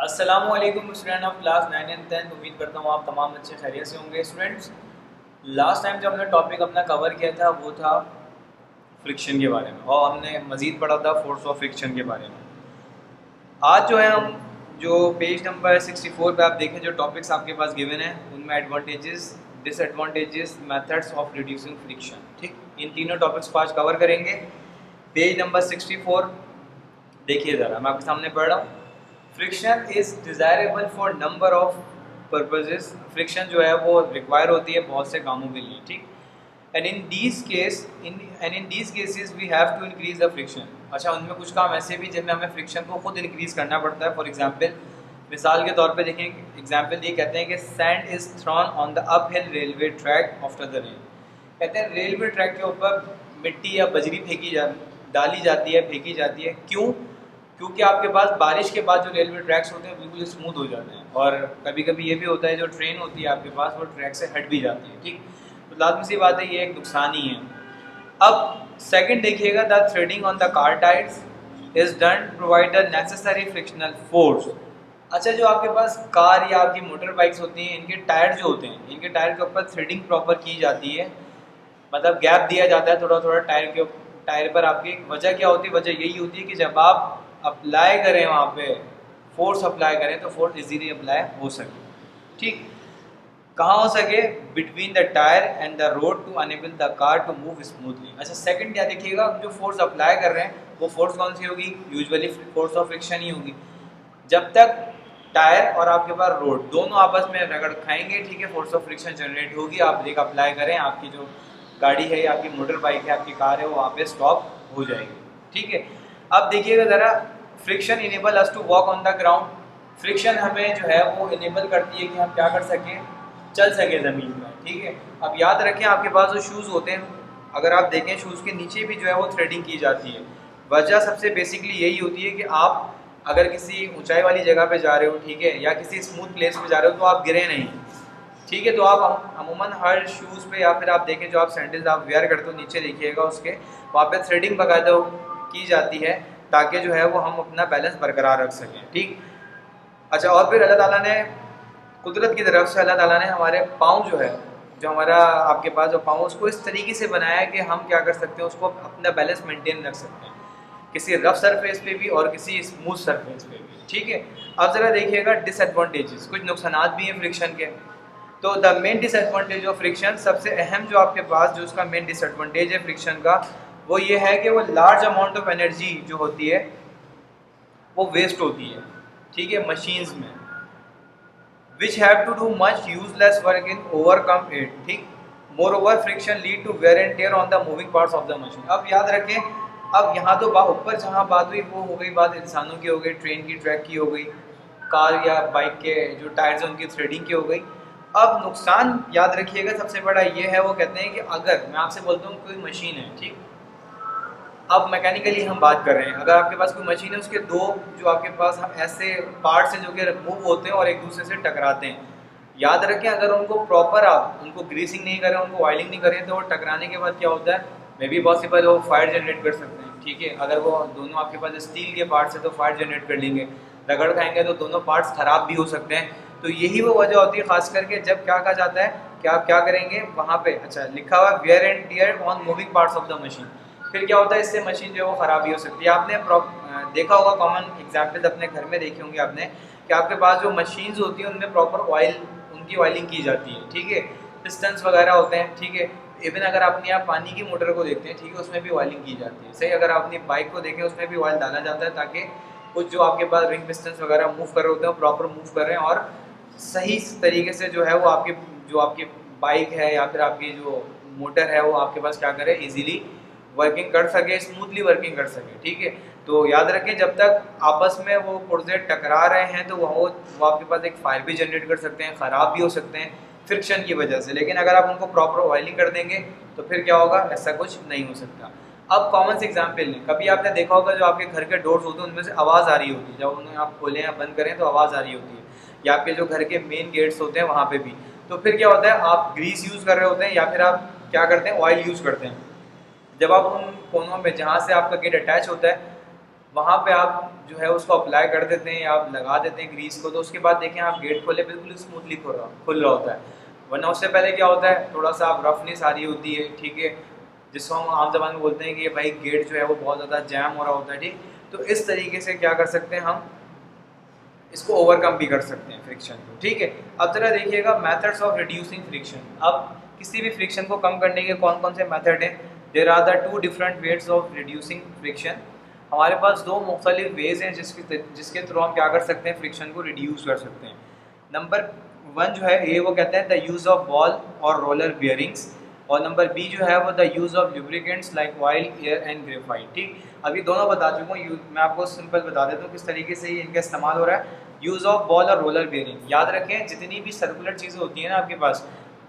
अस्सलामुअलैकुम student of class 9 and 10। उम्मीद करता हूँ आप तमाम अच्छे खैरियत से होंगे। स्टूडेंट्स, लास्ट टाइम जो हमने टॉपिक अपना कवर किया था वो था फ्रिक्शन के बारे में और हमने मज़ीद पढ़ा था फोर्स ऑफ फ्रिक्शन के बारे में। आज जो है हम जो पेज नंबर 64 पे आप देखें जो टॉपिक्स आपके पास गिवन है उनमें advantages, disadvantages, methods of reducing friction, ठीक, इन तीनों टॉपिक्स को आज कवर करेंगे। पेज नंबर 64 देखिए ज़रा, मैं आपके सामने पढ़ रहा हूँ। Friction is desirable for number of purposes. Friction जो है वो रिक्वायर होती है बहुत से कामों के लिए, ठीक। And in these cases we have to increase the friction. अच्छा, उनमें कुछ काम ऐसे भी जिनमें हमें फ्रिक्शन को खुद इंक्रीज करना पड़ता है। फॉर एग्जांपल, मिसाल के तौर पे देखें, एग्जांपल ये कहते हैं कि sand is throne on the uphill railway track after the rain. कहते हैं रेलवे ट्रैक के ऊपर मिट्टी या बजरी डाली जाती है, फेंकी जाती है। क्यों? क्योंकि आपके पास बारिश के बाद जो रेलवे ट्रैक्स होते हैं बिल्कुल स्मूथ हो जाते हैं, और कभी कभी ये भी होता है जो ट्रेन होती है आपके पास वो ट्रैक से हट भी जाती है, ठीक। तो लाजमी सी बात है, ये एक नुकसान ही है। अब सेकंड देखिएगा, the threading on the car tyres is done provide the necessary frictional force. अच्छा, जो आपके पास कार या आपकी मोटर बाइक्स होती हैं, इनके टायर जो होते हैं, इनके टायर के ऊपर थ्रेडिंग प्रॉपर की जाती है, मतलब गैप दिया जाता है थोड़ा थोड़ा टायर पर। आपकी वजह क्या होती है? वजह यही होती है कि जब आप अप्लाई करें वहाँ पे फोर्स अप्लाई करें तो फोर्स इजीली अप्लाई हो सके, ठीक। कहाँ हो सके? Between the tyre and the road to enable the car to move smoothly. अच्छा, सेकंड क्या देखिएगा, जो फोर्स अप्लाई कर रहे हैं वो फोर्स कौन सी होगी? यूजुअली फोर्स ऑफ फ्रिक्शन ही होगी। जब तक टायर और आपके पास रोड दोनों आपस में रगड़ खाएंगे, ठीक है, फोर्स ऑफ फ्रिक्शन जनरेट होगी। आप ब्रेक अप्लाई करें, आपकी जो गाड़ी है या आपकी मोटर बाइक है, आपकी कार है, वो वहाँ पे स्टॉप हो जाएगी, ठीक है। अब देखिएगा ज़रा, friction enable us to walk on the ground. Friction हमें जो है वो इनेबल करती है कि हम क्या कर सकें? चल सके ज़मीन में, ठीक है। अब याद रखें, आपके पास जो शूज़ होते हैं, अगर आप देखें शूज़ के नीचे भी जो है वो थ्रेडिंग की जाती है। वजह सबसे बेसिकली यही होती है कि आप अगर किसी ऊंचाई वाली जगह पे जा रहे हो, ठीक है, या किसी स्मूथ प्लेस पे जा रहे हो तो आप गिरे नहीं, ठीक है। तो आप अमूमन हर शूज़ पे या फिर आप देखें जो आप सैंडल्स आप वेयर करते हो, नीचे देखिएगा उसके वहाँ पे थ्रेडिंग बाकायदा की जाती है ताकि जो है वो हम अपना बैलेंस बरकरार रख सकें, ठीक। अच्छा, और फिर अल्लाह ताला ने कुदरत की तरफ से अल्लाह ताला ने हमारे पाँव जो है, जो हमारा आपके पास जो पाँव, उसको इस तरीके से बनाया है कि हम क्या कर सकते हैं, उसको अपना बैलेंस मेंटेन रख सकते हैं किसी रफ सरफेस पे भी और किसी स्मूथ सरफेस पे भी, ठीक है। अब ज़रा देखिएगा डिसएडवांटेजेस, कुछ नुकसानात भी हैं फ्रिक्शन के। तो the main disadvantage of friction, सबसे अहम जो आपके पास जो उसका मेन डिसएडवांटेज है फ्रिक्शन का, वो ये है कि वो लार्ज अमाउंट ऑफ एनर्जी जो होती है वो वेस्ट होती है, ठीक है, मशीन्स में, which have to do much useless work in overcome it, ठीक। Moreover friction lead to wear and tear on the moving parts of the machine. अब याद रखें, अब यहाँ तो ऊपर जहाँ बात हुई वो हो गई बात इंसानों की, हो गई ट्रेन की, ट्रैक की हो गई, कार या बाइक के जो टायर्स हैं उनकी थ्रेडिंग की हो गई। अब नुकसान याद रखिएगा सबसे बड़ा ये है, वो कहते हैं कि अगर मैं आपसे बोलता हूँ कोई मशीन है, ठीक, अब मैकेनिकली हम बात कर रहे हैं, अगर आपके पास कोई मशीन है, उसके दो जो आपके पास ऐसे पार्ट्स हैं जो कि मूव होते हैं और एक दूसरे से टकराते हैं, याद रखें अगर उनको प्रॉपर आप उनको ग्रीसिंग नहीं करें, उनको ऑयलिंग नहीं करें, तो वो टकराने के बाद क्या होता है, मे बी पॉसिबल वो फायर जनरेट कर सकते हैं, ठीक है। अगर वो दोनों आपके पास स्टील के पार्ट्स है तो फायर जनरेट कर लेंगे, रगड़ खाएंगे तो दोनों पार्ट्स ख़राब भी हो सकते हैं। तो यही वो वजह होती है खास करके जब क्या कहा जाता है कि आप क्या करेंगे वहाँ पे, अच्छा लिखा हुआ wear and tear on moving parts of the machine, फिर क्या होता है, इससे मशीन जो है वो ख़राब भी हो सकती है। आपने देखा होगा, कॉमन एग्जाम्पल्स अपने घर में देखे होंगे आपने, कि आपके पास जो मशीन्स होती हैं उनमें प्रॉपर ऑयल, उनकी ऑयलिंग की जाती है, ठीक है, पिस्टन्स वगैरह होते हैं, ठीक है। इवन अगर आपने आप पानी की मोटर को देखते हैं, ठीक है, उसमें भी ऑयलिंग की जाती है, सही। अगर आप अपनी बाइक को देखें उसमें भी ऑयल डाला जाता है ताकि कुछ जो आपके पास रिंग पिस्टन्स वगैरह मूव कर रहे होते हैं वो प्रॉपर मूव कर रहे हैं और सही तरीके से जो है वो आपकी जो आपकी बाइक है या फिर आपकी जो मोटर है वो आपके पास क्या करे, इजीली वर्किंग कर सके, स्मूथली वर्किंग कर सके, ठीक है। तो याद रखें जब तक आपस में वो पुर्जे टकरा रहे हैं तो वो आपके पास एक फायर भी जनरेट कर सकते हैं, ख़राब भी हो सकते हैं फ्रिक्शन की वजह से। लेकिन अगर आप उनको प्रॉपर ऑयलिंग कर देंगे तो फिर क्या होगा, ऐसा कुछ नहीं हो सकता। अब कॉमन से एग्जाम्पल लें, कभी आपने देखा होगा जो आपके घर के डोर्स होते हैं उनमें से आवाज़ आ रही होती है, जब उन्हें आप खोलें या बंद करें तो आवाज़ आ रही होती है, या आपके जो घर के मेन गेट्स होते हैं वहाँ पे भी। तो फिर क्या होता है, आप ग्रीस यूज़ कर रहे होते हैं या फिर आप क्या करते हैं, ऑयल यूज़ करते हैं। जब आप उन कोनों में जहाँ से आपका गेट अटैच होता है वहाँ पे आप जो है उसको अप्लाई कर देते हैं या आप लगा देते हैं ग्रीस को, तो उसके बाद देखें आप गेट खोले बिल्कुल स्मूथली खुल रहा होता है। वरना उससे पहले क्या होता है, थोड़ा सा आप रफनेस आ रही होती है, ठीक है, जिसको हम आम जबान में बोलते हैं कि भाई गेट जो है वो बहुत ज़्यादा जैम हो रहा होता है, ठीक। तो इस तरीके से क्या कर सकते हैं हम, इसको ओवरकम भी कर सकते हैं फ्रिक्शन को, ठीक है। अब जरा देखिएगा मेथड्स ऑफ रिड्यूसिंग फ्रिक्शन। अब किसी भी फ्रिक्शन को कम करने के कौन कौन से मेथड हैं? There are the two different ways of reducing friction. हमारे पास दो मुख्तलिफ वेज हैं जिसके थ्रू हम क्या कर सकते हैं, फ्रिक्शन को रिड्यूस कर सकते हैं। नंबर वन जो है ये वो कहते हैं द यूज़ ऑफ बॉल और रोलर बियरिंग्स, और नंबर बी जो है वो the use of lubricants like oil, air and graphite, ठीक। अभी दोनों बता चुका हूँ, मैं आपको सिंपल बता देता हूँ किस तरीके से इनका इस्तेमाल हो रहा है। यूज़ ऑफ बॉल और रोलर बेयरिंग, याद रखें जितनी भी सर्कुलर चीज़ें होती हैं ना आपके पास,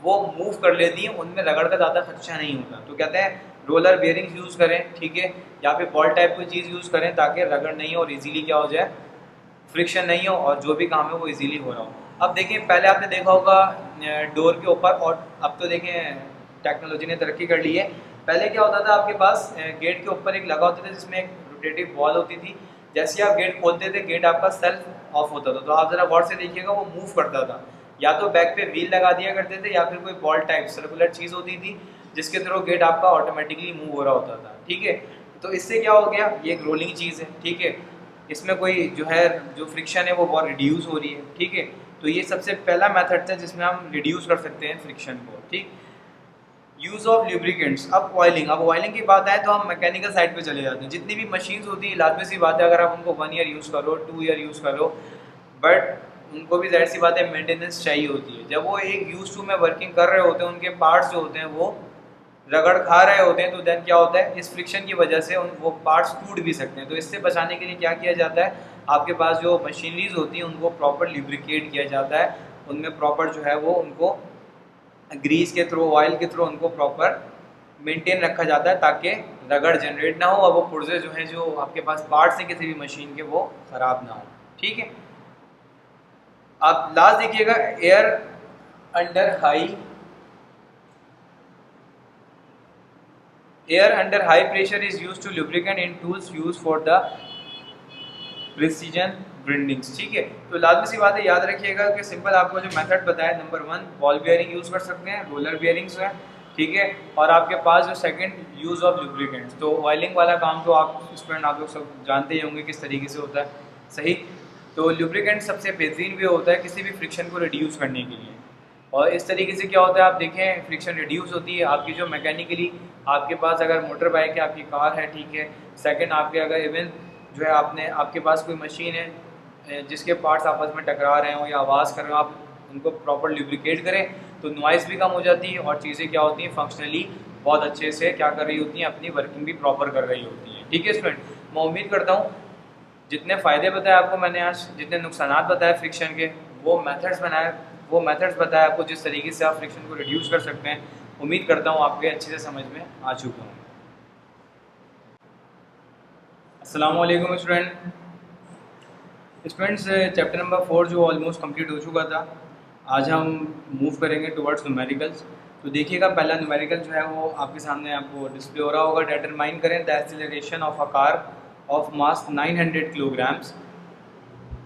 वो मूव कर लेती हैं, उनमें रगड़ का ज़्यादा खर्चा नहीं होता। तो कहते हैं रोलर बेयरिंग यूज़ करें, ठीक है, या फिर बॉल टाइप की चीज़ यूज़ करें ताकि रगड़ नहीं हो और इजीली क्या हो जाए, फ्रिक्शन नहीं हो और जो भी काम है वो इजीली हो रहा हो। अब देखें पहले आपने देखा होगा डोर के ऊपर, और अब तो देखें टेक्नोलॉजी ने तरक्की कर ली है। पहले क्या होता था आपके पास गेट के ऊपर एक लगा होता था जिसमें एक रोटेटिव बॉल होती थी, जैसे आप गेट खोलते थे गेट आपका सेल्फ ऑफ होता था। तो आप ज़रा गौर से देखिएगा वो मूव करता था, या तो बैक पे व्हील लगा दिया करते थे या फिर कोई बॉल टाइप सर्कुलर चीज़ होती थी जिसके थ्रू गेट आपका ऑटोमेटिकली मूव हो रहा होता था, ठीक है। तो इससे क्या हो गया, ये एक रोलिंग चीज़ है, ठीक है, इसमें कोई जो है जो फ्रिक्शन है वो बहुत रिड्यूस हो रही है, ठीक है। तो ये सबसे पहला मेथड था जिसमें हम रिड्यूस कर सकते हैं फ्रिक्शन को, ठीक। Use of lubricants. अब ऑयलिंग की बात आए तो हम मैकेनिकल साइड पे चले जाते हैं। जितनी भी मशीन्स होती है लाजमी सी बात है, अगर आप उनको 1 ईयर यूज़ करो 2 ईयर यूज़ करो, बट उनको भी ज़ाहिर सी बात है मेंटेनेंस चाहिए होती है। जब वो एक यूज़ टू में वर्किंग कर रहे होते हैं, उनके पार्ट्स जो होते हैं वो रगड़ खा रहे होते हैं, तो देन क्या होता है, इस फ्रिक्शन की वजह से वो पार्ट्स टूट भी सकते हैं। तो इससे बचाने के लिए क्या किया जाता है, आपके पास जो मशीनरीज होती हैं उनको प्रॉपर लुब्रिकेट किया जाता है, उनमें प्रॉपर जो है वो उनको ग्रीस के थ्रू, ऑयल के थ्रू उनको प्रॉपर मेंटेन रखा जाता है ताकि रगड़ जनरेट ना हो और वो पुर्जे जो हैं, जो आपके पास पार्ट्स हैं किसी भी मशीन के, वो ख़राब ना हो, ठीक है। आप लास्ट देखिएगा, air under high pressure is use to lubricant in tools use for the precision grindings, ठीक है। तो लाजमी सी बात है, याद रखिएगा कि सिंपल आपको जो मेथड बताया, नंबर 1 बॉल बियरिंग यूज़ कर सकते हैं, रोलर बियरिंग्स है, ठीक है, और आपके पास जो सेकंड यूज़ ऑफ लुब्रिकेंट्स। तो ऑयलिंग वाला काम तो आप स्टूडेंट आप लोग सब जानते ही होंगे किस तरीके से होता है, सही। तो लुब्रिकेंट सबसे बेहतरीन वे होता है किसी भी फ्रिक्शन को रिड्यूस करने के लिए, और इस तरीके से क्या होता है, आप देखें फ्रिक्शन रिड्यूस होती है आपकी जो मैकेनिकली, आपके पास अगर मोटर बाइक है, आपकी कार है, ठीक है, सेकंड आपके अगर इवन जो है आपके पास कोई मशीन है जिसके पार्ट्स आपस में टकरा रहे हो या आवाज़ कर रहे हो, आप उनको प्रॉपर लुब्रिकेट करें तो नॉइज़ भी कम हो जाती है और चीज़ें क्या होती हैं, फंक्शनली बहुत अच्छे से क्या कर रही होती हैं, अपनी वर्किंग भी प्रॉपर कर रही होती हैं, ठीक है स्टूडेंट। मैं उम्मीद करता हूँ जितने फ़ायदे बताए आपको मैंने आज, जितने नुकसानात बताए फ्रिक्शन के, वो मेथड्स बताए आपको जिस तरीके से आप फ्रिक्शन को रिड्यूस कर सकते हैं, उम्मीद करता हूँ आपके अच्छे से समझ में आ चुका हूँ। अस्सलाम वालेकुम स्टूडेंट्स, चैप्टर नंबर 4 जो ऑलमोस्ट कंप्लीट हो चुका था, आज हम मूव करेंगे टुवर्ड्स न्यूमेरिकल्स। तो देखिएगा पहला न्यूमेरिकल जो है वो आपके सामने आपको डिस्प्ले हो रहा होगा। डिटरमाइन करें the acceleration of a car of mass 900 kilograms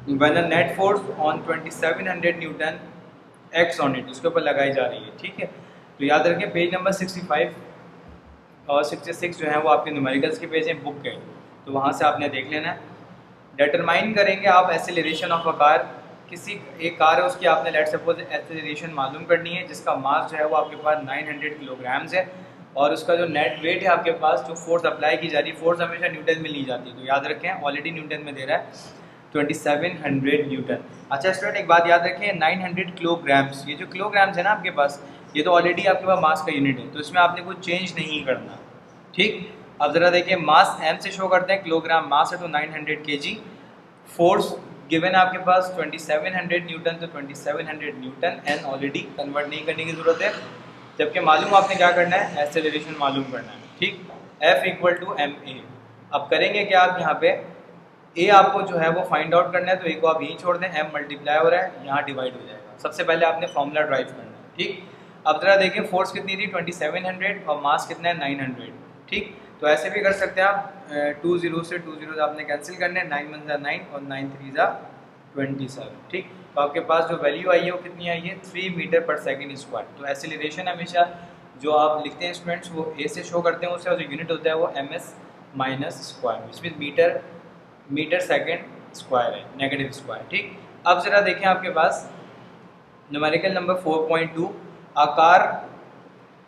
when a net force on 2700 Newton x on it, उसके ऊपर लगाई जा रही है, ठीक है। तो याद रखें पेज नंबर 65 और 66 जो है वो आपके न्यूमेरिकल्स के पेज हैं बुक के, तो वहाँ से आपने देख लेना है। डिटरमाइन करेंगे आप एक्सेलरेशन ऑफ अ कार, किसी एक कार है उसकी आपने लेट सपोज एक्सेलरेशन मालूम करनी है जिसका मास जो है वो आपके पास 900 किलोग्राम्स है, और उसका जो नेट वेट है आपके पास, जो फोर्स अप्लाई की जा रही है, फोर्स हमेशा न्यूटन में ली जाती है, तो याद रखें ऑलरेडी न्यूटन में दे रहा है 2700 न्यूटन। अच्छा स्टूडेंट एक बात याद रखें, 900 किलोग्राम्स, ये जो किलोग्राम्स है ना आपके पास, ये तो ऑलरेडी आपके पास मास का यूनिट है, तो इसमें आपने कुछ चेंज नहीं करना, ठीक। अब ज़रा देखिए मास एम से शो करते हैं, किलोग्राम मास है तो 900 kg, फोर्स गिवन है आपके पास 2700 न्यूटन, तो 2700 न्यूटन, एन ऑलरेडी कन्वर्ट नहीं करने की ज़रूरत है, जबकि मालूम आपने क्या करना है, एक्सेलरेशन मालूम करना है, ठीक। F equal to M A. अब करेंगे क्या आप यहाँ पे, ए आपको जो है वो फाइंड आउट करना है, तो ए को आप यहीं छोड़ दें, एम मल्टीप्लाई हो रहा है, यहाँ डिवाइड हो जाएगा। सबसे पहले आपने फॉर्मूला ड्राइव करना है, ठीक। अब जरा देखिए फोर्स कितनी थी 2700 और मास कितना है 900, ठीक। तो ऐसे भी कर सकते हैं आप, 2 जीरो से 2 जीरो आपने कैंसिल करने, 9 1 जा 9 और 9 3 जा 27, ठीक। तो आपके पास जो वैल्यू आई है वो कितनी आई है, 3 मीटर पर सेकेंड स्क्वायर। तो एसिलेरेशन हमेशा जो आप लिखते हैं स्टूडेंट्स वो ए से शो करते हैं, उसका जो यूनिट होता है वो ms minus square, which mean metre second square है, नेगेटिव स्क्वायर, ठीक। अब ज़रा देखें आपके पास न्यूमेरिकल नंबर 4.2,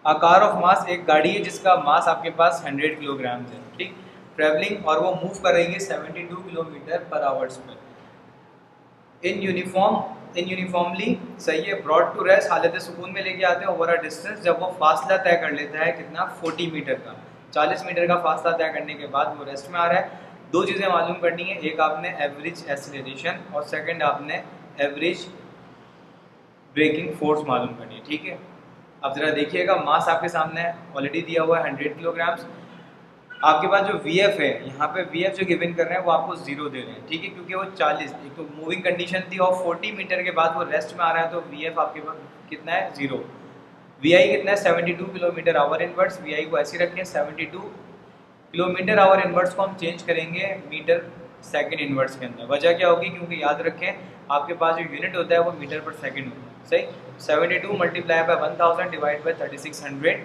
आकार ऑफ मास, एक गाड़ी है जिसका मास आपके पास 100 किलोग्राम है, ठीक। ट्रैवलिंग और वो मूव कर रही है 72 किलोमीटर पर आवर्स में इन यूनिफॉर्मली, सही है, ब्रॉड टू रेस्ट, हालत सुकून में लेके आते हैं ओवर अ डिस्टेंस, जब वो फासला तय कर लेता है कितना, 40 मीटर का, 40 मीटर का फासला तय करने के बाद वो रेस्ट में आ रहा है। दो चीज़ें मालूम करनी है, एक आपने एवरेज एसिलेरेशन और सेकंड आपने एवरेज ब्रेकिंग फोर्स मालूम करनी है, ठीक है। अब ज़रा देखिएगा, मास आपके सामने ऑलरेडी दिया हुआ है 100 किलोग्राम्स। आपके पास जो VF है, यहाँ पे VF जो गिवन कर रहे हैं वो आपको 0 दे रहे हैं, ठीक है, क्योंकि वो 40, एक तो मूविंग कंडीशन थी और 40 मीटर के बाद वो रेस्ट में आ रहा है, तो VF आपके पास कितना है, 0। VI कितना है, 72 किलोमीटर आवर इनवर्स, VI को ऐसे रखें, 72 किलोमीटर आवर इनवर्स को हम चेंज करेंगे मीटर सेकेंड इनवर्स के अंदर। वजह क्या होगी, क्योंकि याद रखें आपके पास जो यूनिट होता है वो मीटर पर सेकेंड होता है, सही। 72 मल्टीप्लाई बाय 1000 डिवाइड बाय 3600,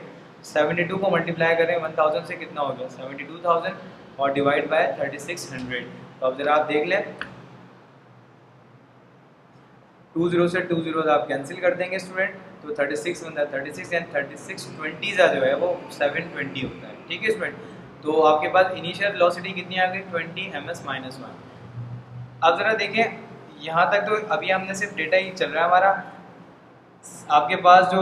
72 को मल्टीप्लाई करें 1000 से, कितना हो गया 72,000 और डिवाइड बाय 3600। तो अब जरा आप देख लें, 20 से 20 आप कैंसिल कर देंगे स्टूडेंट, तो 36 बनता है 36 एंड 36 20 का जो है वो 720 होता है, ठीक है स्टूडेंट। तो आपके पास इनिशियल वेलोसिटी कितनी आ गई, 20 ms-1। अब ज़रा देखें, यहाँ तक तो अभी हमने सिर्फ डेटा ही चल रहा है हमारा। आपके पास जो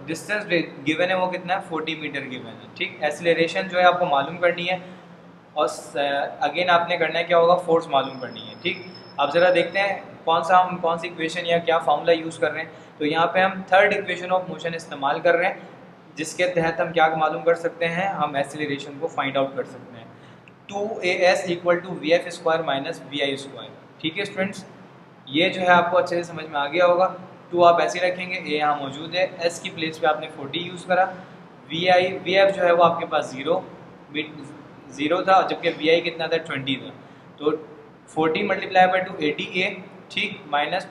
डिस्टेंस गिवन है वो कितना है, 40 मीटर गिवन है, ठीक। एसिलेरेशन जो है आपको मालूम करनी है और अगेन आपने करना है क्या होगा, फोर्स मालूम करनी है, ठीक। अब ज़रा देखते हैं हम कौन सी इक्वेशन या क्या फार्मूला यूज़ कर रहे हैं। तो यहाँ पे हम थर्ड इक्वेशन ऑफ मोशन इस्तेमाल कर रहे हैं, जिसके तहत हम क्या मालूम कर सकते हैं, हम एसिलेरेशन को फाइंड आउट कर सकते हैं। 2as equal to VF square minus VI square, ठीक है स्टूडेंट्स। ये जो है आपको अच्छे से समझ में आ गया होगा। 2 आप ऐसे रखेंगे, ए यहाँ मौजूद है, S की प्लेस पे आपने 40 यूज़ करा, VF जो है वो आपके पास 0 था, जबकि VI कितना था, 20 था। तो 40 मल्टीप्लाई बाई 2 80A, ठीक, माइनस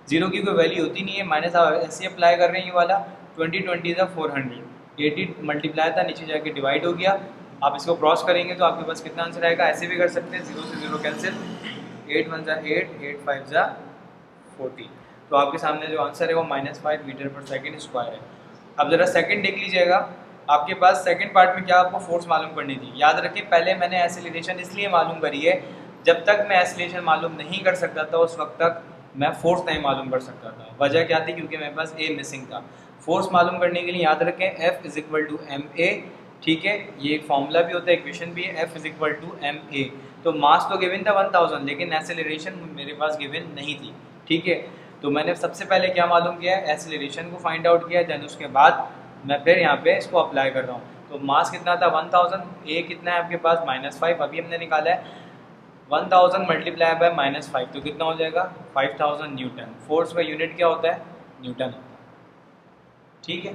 0 की कोई वैल्यू होती नहीं है, माइनस आप ऐसे अप्लाई कर रहे हैं, ये वाला 20 था 400, 80 मल्टीप्लाई था, नीचे जाके डिवाइड हो गया। आप इसको क्रॉस करेंगे तो आपके पास कितना आंसर आएगा, ऐसे भी कर सकते हैं, 0 से 0 कैंसिल, 8 1 जा 8, 8 5 जा 40। तो आपके सामने जो आंसर है वो -5 मीटर पर सेकेंड स्क्वायर है। अब ज़रा सेकंड देख लीजिएगा, आपके पास सेकंड पार्ट में क्या आपको फोर्स मालूम करनी थी। याद रखें, पहले मैंने एसिलेरेशन इसलिए मालूम करी है, जब तक मैं एसिलेरेशन मालूम नहीं कर सकता था उस वक्त तक मैं फोर्स नहीं मालूम कर सकता था। वजह क्या थी, क्योंकि मेरे पास ए मिसिंग था। फोर्स मालूम करने के लिए याद रखें F = ma, ठीक है, ये एक फॉर्मूला भी होता है, इक्वेशन भी है, F = ma। तो मास तो गिवन था 1000, लेकिन एसिलेरेशन मेरे पास गिवन नहीं थी, ठीक है। तो मैंने सबसे पहले क्या मालूम किया, एसिलेरेशन को फाइंड आउट किया, देन उसके बाद मैं फिर यहाँ पे इसको अप्लाई कर रहा हूँ। तो मास कितना था 1000, ए कितना है आपके पास -5, अभी हमने निकाला है 1000 मल्टीप्लाई बाय -5, तो कितना हो जाएगा 5000 न्यूटन। फोर्स का यूनिट क्या होता है, न्यूटन होता है, ठीक है।